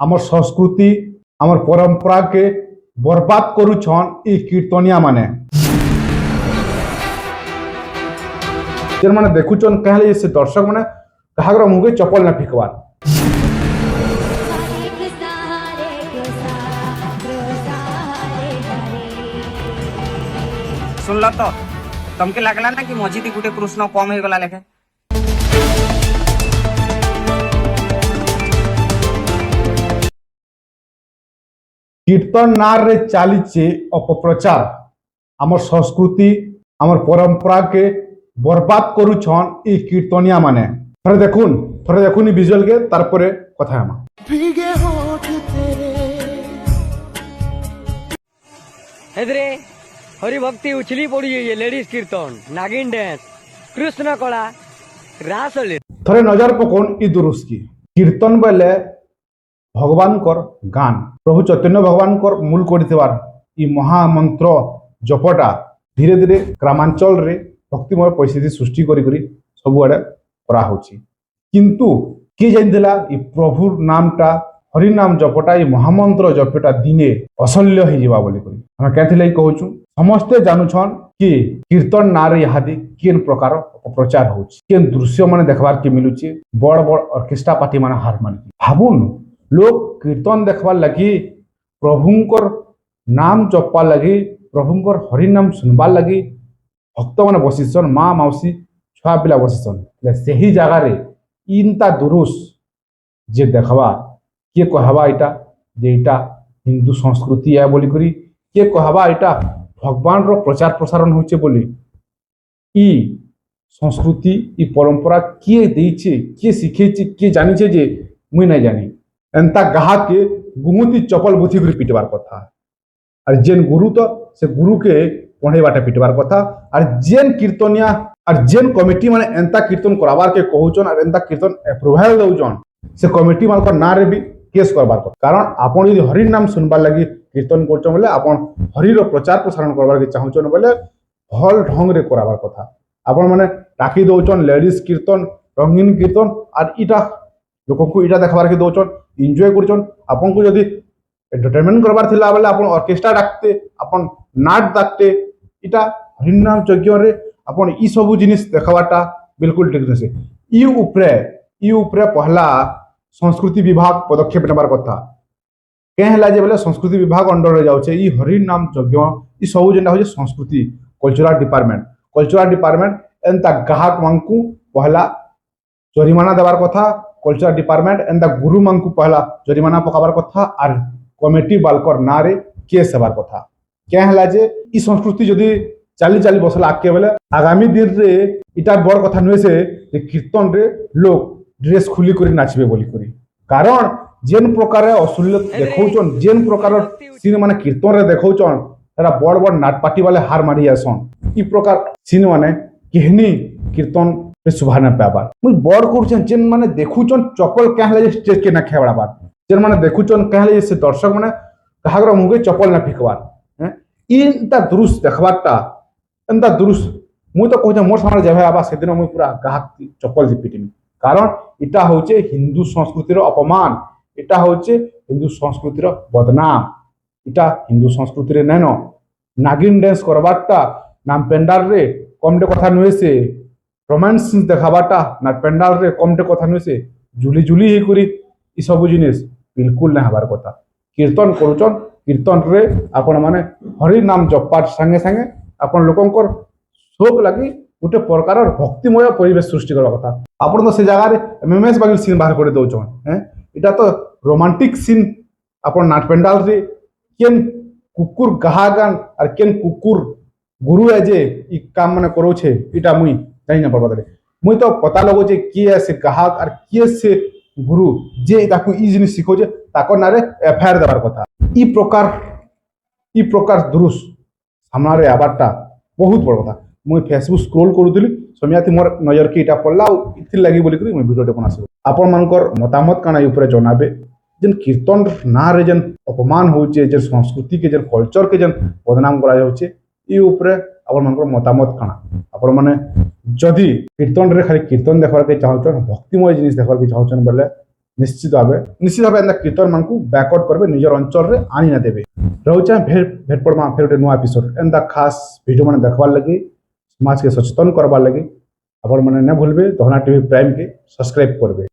आमर संस्कृति आमर परंपरा के बर्बाद करुछन ई कीर्तनिया माने जेन माने देखुचन कहले से दर्शक माने कहागर मुंह के चप्पल ना फिकवार सुनल तो तमके लगला ना कि मस्जिद गुटे कृष्ण कम हो गला लेखे कीर्तन नार रे चालीचे अपप्रचार आमर संस्कृति आमर परंपरा के बर्बाद करुछन ई कीर्तनिया माने थरे देखुन ई विजुअल के तारपरे कथा हमा हेदरे हरि भक्ति उछली पड़ी ये लेडीज कीर्तन नागिन डांस कृष्ण कला रास थरे नजर पकोन ई दुरुस की कीर्तन बेले भगवान कर गान प्रभु चैतन्य भगवान कर मूल कर महामंत्र जपटा धीरे धीरे ग्रामांचल रे भक्तिमय परिस्थिति सृष्टि करी सबुआड़े करा होची किंतु किए जानिला ई प्रभु नामटा हरि नाम जपटा ई महामंत्र जपटा दिने असल्य हो जावा बोली करी हम कहथिले कहूछु समस्ते जानुछन कि कीर्तन नारे इहादी केन प्रकार प्रचार होची केन दृश्य माने देखबार के मिलुची बड़ बड़ ऑर्केस्ट्रा पार्टी माने हारमोनी भाबुन लोग कीर्तन देखबार लगी प्रभुंकर नाम जपा लगी प्रभुंकर हरि नाम सुनबार लगी भक्त माने बसिसन माँ मौसी छुआ पिला बसिसन से ही जगार इनता दुरुस जे देखबा किए कहबा इटा जे इटा हिंदू संस्कृति है बोली करी किए कहबा इटा भगवान रो प्रचार प्रसारण होचे बोली ई संस्कृति ई परंपरा किए देइछे किए सिखेछे किए जानिछे जे मुई नहीं जानी एंता गाहा के गुमुती चपल बुथी कर पिटवार कथा और जेन गुरु तो से गुरु के पढ़े बाटे पिटवार कथा और जेन कीर्तनिया और जेन कमिटी माने एंता कीर्तन कराबार के कहउचन और एंता कीर्तन अप्रूवल दउचन से कमिटी माल को नारे भी केस करबार कथा कारण आपण यदि हरि नाम सुनबार लगी कीर्तन करचो बोले आपण हरि रो प्रचार प्रसारण करबार के चाहउचन बोले भल ढंग रे कराबार कथा आपण माने टाकी दउचन लेडीज कीर्तन रंगीन कीर्तन और इटा लोक को इटा देखबार के दउचन एंजॉय करचन आपन को यदि एंटरटेनमेंट करबार थिला बेले आपन ऑर्केस्ट्रा डाकते आपन नाट डाकते इटा हरिनाम यज्ञ रे आपन ई सब जिनिस देखबाटा बिल्कुल ठीक नसे ई ऊपरे पहला संस्कृति विभाग पदक्षेप नेबार कथा के हला जे बेले संस्कृति विभाग अंडर रे जाउछे ई हरिनाम यज्ञ ई सब जेना होजे संस्कृति कल्चरल डिपार्टमेंट एंता ग्राहक मानकू पहला जरिमाना देबार कथा कल्चरल डिपार्टमेंट एंड गुरु मान को पहला जरिमाना पकाबार कथा और कमिटी बालकर नारे केस हेबार कथा क्या हला जे ई संस्कृति जदि चाली बसला आके बेले आगामी दिन रे इटा बड़ कथा नुहे से कीर्तन रे लोग ड्रेस खुली करी नाचबे बोली करी कारण जेन प्रकार असुल्य देखौचन जेन प्रकार सीन माने कीर्तन रे देखौचन एरा बड़ बड़ नाट पार्टी वाले हार मारी आसन ई प्रकार सीन माने केहनी कीर्तन शोभा ना पाबार मुई बड़ करूछन जेन माने देखुचन चप्पल कहले जे स्टेज के ना खेबड़ाबार जेन माने देखुचन कहले से दर्शक माने कहागर मुंह के चप्पल ना फिकवार इनता दुरुस देखबारटा एंता दुरुस मुई तो कहूछ मोर सामने जेबे आबा सेदिन मुई पूरा गाहक चप्पल जे पिटिमी कारण इटा होचे हिंदू संस्कृतिर अपमान इटा होचे हिंदू संस्कृतिर बदनाम इटा हिंदू संस्कृति रे नैनो नागिन डांस करबारटा नाम पेंडाल रे कमटे कथा नुहे से रोमांस देखाबाटा ना पेंडाल रे कमटे कथा नुहे से जुली ही करी ई सब जिनिस बिल्कुल ना हबार कथा कीर्तन करूचन कीर्तन रे आपण माने हरि नाम जपार संगे संगे आपण लोकंकर शोक लगी गोटे प्रकार भक्तिमय परिवेश सृष्टि करबा कथा आपण तो से जगह रे एमएमएस बागिल सीन बाहर कर दउचन इटा तो रोमांटिक सीन आपण नाट पेंडाल रे केन कुकुर गाहा गान और केन कुकुर गुरु है जे ई काम माने करो छे इटा मुई जानि ना परबा मुई तो पता लगो जे किए से गाहक और किए से गुरु जे ताकू ई जिनिस सिखो जे ताको नारे एफआईआर देबार कथा ई प्रकार दुरुस सामना रे आबारटा बहुत बड़ कथा मुई फेसबुक स्क्रॉल करूथली समियाती मोर नजर के इटा पड़ला इथि लागि बोली करी मुई वीडियो बनासी आपण मानकर मतामत काना ऊपर जनाबे जेन कीर्तन ना रे जेन अपमान होचे जेन संस्कृति के जेन कल्चर के जेन बदनाम करा जाउचे ई ऊपर आपण मानकर मतामत काना आपण माने जदि कीर्तन रे खाली कीर्तन देखबार के चाहछन भक्तिमय जिनिस देखबार के चाहछन बोले ନିଶ୍ଚିତ ଭାବେ ଏନ୍ତା କୀର୍ତ୍ତନ ମାନଙ୍କୁ ବ୍ୟାକଆଉଟ୍ କରିବେ ନିଜର ଅଞ୍ଚଳରେ ଆଣି ନା ଦେବେ ରହୁଛେ ଭେଟ ପଡ଼ମା ଫେର ଗୋଟେ ନୂଆ ଏପିସୋଡ ଏନ୍ତା ଖାସ ଭିଡ଼ିଓ ମାନେ ଦେଖବାର୍ ଲାଗି ସମାଜକେ ସଚେତନ କରବାର୍ ଲାଗି ଆପଣ ମାନେ ନା ଭୁଲବେ ଦହନା ଟିଭି ପ୍ରାଇମ କେ ସବସ୍କ୍ରାଇବ କରିବେ।